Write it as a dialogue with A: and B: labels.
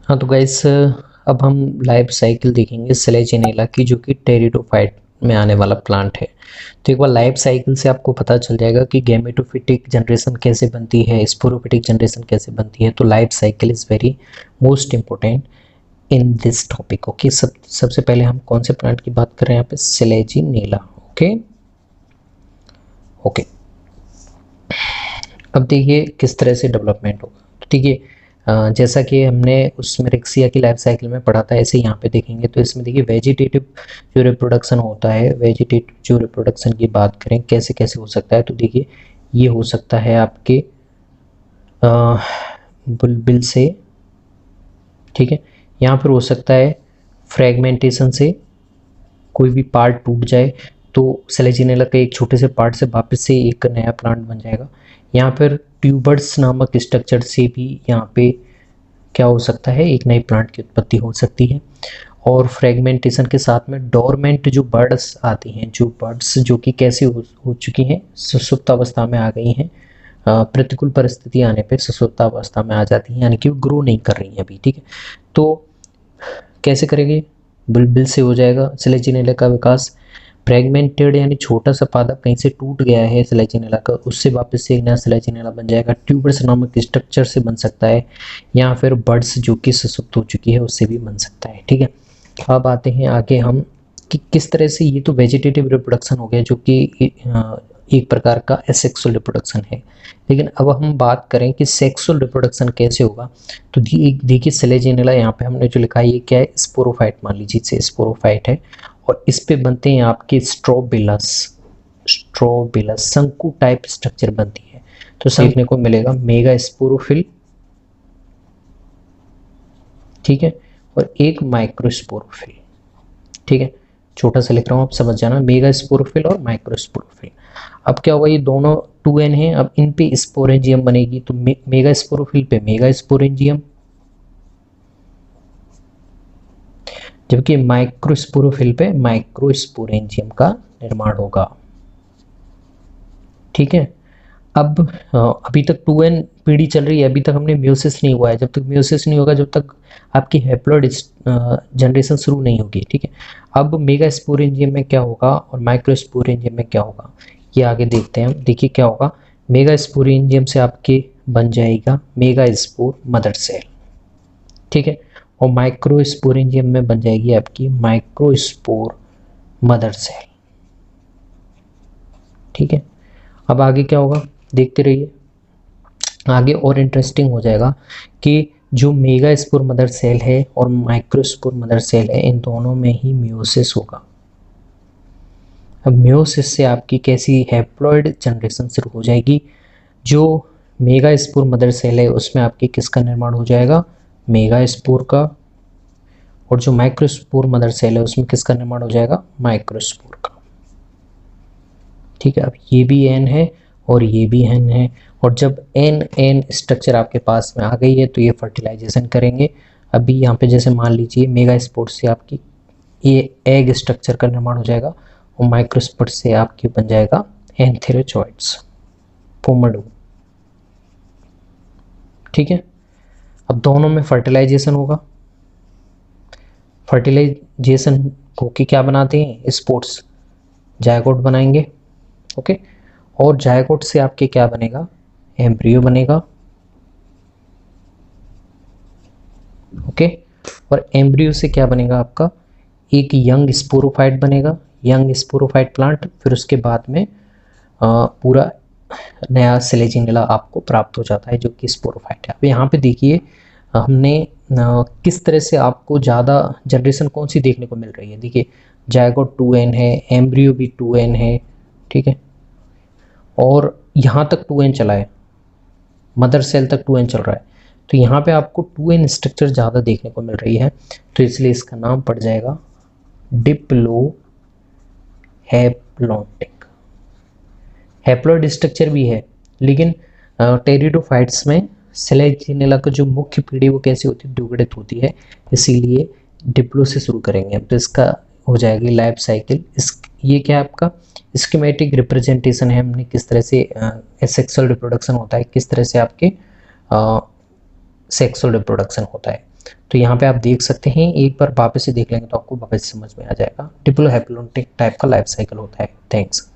A: हाँ तो गाइस, अब हम लाइफ साइकिल देखेंगे सेलेजिनेला की, जो कि टेरिडोफाइट में आने वाला प्लांट है। तो एक बार लाइफ साइकिल से आपको पता चल जाएगा कि गैमेटोफिटिक जनरेशन कैसे बनती है, स्पोरोफिटिक जनरेशन कैसे बनती है। तो life cycle is very most important in this topic. Okay, सबसे पहले हम कौन से प्लांट की बात कर रहे हैं यहाँ पे? सेलेजिनेला। ओके ओके, अब देखिए किस तरह से डेवलपमेंट होगा। तो देखिए, जैसा कि हमने उस मिरेक्सिया की लाइफ साइकिल में पढ़ा था, ऐसे यहाँ पे देखेंगे तो इसमें देखिए वेजिटेटिव जो रिप्रोडक्शन होता है, वेजिटेटिव जो रिप्रोडक्शन की बात करें कैसे कैसे हो सकता है, तो देखिए ये हो सकता है आपके बुलबिल से, ठीक है। यहाँ पर हो सकता है फ्रेगमेंटेशन से, कोई भी पार्ट टूट जाए तो सेलेजिनेला के एक छोटे से पार्ट से वापस से एक नया प्लांट बन जाएगा। यहाँ पर ट्यूबर्स नामक स्ट्रक्चर से भी यहाँ पे क्या हो सकता है, एक नई प्लांट की उत्पत्ति हो सकती है। और फ्रेगमेंटेशन के साथ में डोरमेंट जो बर्ड्स आती हैं, जो बर्ड्स जो कि कैसे हो चुकी हैं, सुसुप्त अवस्था में आ गई हैं, प्रतिकूल परिस्थिति आने पे सुसुप्त अवस्था में आ जाती हैं, यानी कि वो ग्रो नहीं कर रही हैं अभी, ठीक है। तो कैसे करेंगे? बुलबिल से हो जाएगा सेलेजिनेला का विकास। फ्रेगमेंटेड यानी छोटा सा पादप कहीं से टूट गया है सेलेजिनेला का, उससे वापस से एक नया सेलेजिनेला बन जाएगा। ट्यूबर्स नामक स्ट्रक्चर से बन सकता है, या फिर बर्ड्स जो कि सुसुप्त हो चुकी है उससे भी बन सकता है, ठीक है। अब आते हैं आगे हम कि किस तरह से, ये तो वेजिटेटिव रिप्रोडक्शन हो गया जो कि एक प्रकार का एसेक्सुअल रिप्रोडक्शन है। लेकिन अब हम बात करें कि सेक्सुअल रिप्रोडक्शन कैसे होगा। तो देखिए सेलेजिनेला यहाँ पे हमने जो लिखा है ये क्या है? स्पोरोफाइट मान लीजिए, इसे स्पोरोफाइट है, और इस पे बनते हैं आपके स्ट्रोबिलस। स्ट्रोबिलस शंकु टाइप स्ट्रक्चर बनती है। तो देखने को मिलेगा मेगा स्पोरोफिल, ठीक है, और एक माइक्रोस्पोरोफिल, ठीक है। छोटा सा लिख रहा हूँ, आप समझ जाना, मेगा स्पोरोफिल और माइक्रोस्पोरोफिल। अब क्या होगा, ये दोनों 2n है, अब इन पे स्पोरेंजियम बनेगी। तो मेगा स्पोरोफिल पे मेगा स्पोरेंजियम, जबकि माइक्रोस्पोरोफिल पे माइक्रोस्पोरेंजियम का निर्माण होगा, ठीक है। अब अभी तक 2n पीढ़ी चल रही है, अभी तक हमने म्यूसिस नहीं हुआ है। जब तक म्यूसिस नहीं होगा, जब तक आपकी हैप्लॉइड जनरेशन शुरू नहीं होगी, ठीक है। अब मेगा स्पोरेंजियम में क्या होगा और माइक्रोस्पोरेंजियम में क्या होगा, ये आगे देखते हैं हम। देखिए क्या होगा, मेगा स्पोरेंजियम से आपके बन जाएगा मेगा स्पोर मदर सेल, ठीक है, और माइक्रोस्पोरेंजियम में बन जाएगी आपकी माइक्रोस्पोर मदर सेल, ठीक है। अब आगे क्या होगा देखते रहिए, आगे और इंटरेस्टिंग हो जाएगा कि जो मेगा स्पोर मदर सेल है और माइक्रोस्पोर मदर सेल है, इन दोनों में ही म्यूसिस होगा। अब म्यूसिस से आपकी कैसी हैप्लॉइड जनरेशन शुरू हो जाएगी। जो मेगा स्पोर मदर सेल है उसमें आपके किसका निर्माण हो जाएगा? मेगा स्पोर का। और जो माइक्रोस्पोर मदर सेल है उसमें किसका निर्माण हो जाएगा? माइक्रोस्पोर का, ठीक है। अब ये भी एन है और ये भी एन है, और जब एन एन स्ट्रक्चर आपके पास में आ गई है तो ये फर्टिलाइजेशन करेंगे। अभी यहाँ पे जैसे मान लीजिए मेगा स्पोर से आपकी ये एग स्ट्रक्चर का निर्माण हो जाएगा, और माइक्रोस्पोर से आपकी बन जाएगा एंथेरोचोइड्स, पोमडू, ठीक है। अब दोनों में फर्टिलाइजेशन होगा। फर्टिलाइजेशन को कि क्या बनाते हैं? स्पोर्ट्स, जायगोट बनाएंगे, ओके। और जायगोट से आपके क्या बनेगा? एम्ब्रियो बनेगा, ओके। और एम्ब्रियो से क्या बनेगा आपका? एक यंग स्पोरोफाइट बनेगा, यंग स्पोरोफाइट प्लांट। फिर उसके बाद में पूरा नया सेलेजिनेला आपको प्राप्त हो जाता है जो कि स्पोरोफाइट है। अब यहाँ पे देखिए हमने किस तरह से आपको ज़्यादा जनरेशन कौन सी देखने को मिल रही है। देखिए जायगोट 2n है, एम्ब्रियो भी 2n है, ठीक है, और यहाँ तक 2n चला है, मदर सेल तक 2n चल रहा है। तो यहाँ पे आपको 2n स्ट्रक्चर ज़्यादा देखने को मिल रही है, तो इसलिए इसका नाम पड़ जाएगा डिप्लो हैप्लॉन्टिक। हैप्लॉइड स्ट्रक्चर भी है, लेकिन टेरिडोफाइट्स में सेलेजिनेला का जो मुख्य पीढ़ी वो कैसी होती है? द्विगुणित होती है, इसीलिए डिप्लो से शुरू करेंगे। अब तो इसका हो जाएगी लाइफ साइकिल। ये क्या है आपका? स्कीमेटिक रिप्रेजेंटेशन है, हमने किस तरह से सेक्सुअल रिप्रोडक्शन होता है, किस तरह से आपके सेक्सुअल रिप्रोडक्शन होता है। तो यहाँ पे आप देख सकते हैं, एक बार वापस से देख लेंगे तो आपको वापस समझ में आ जाएगा। डिप्लोहैप्लोइड टाइप का लाइफ साइकिल होता है। थैंक्स।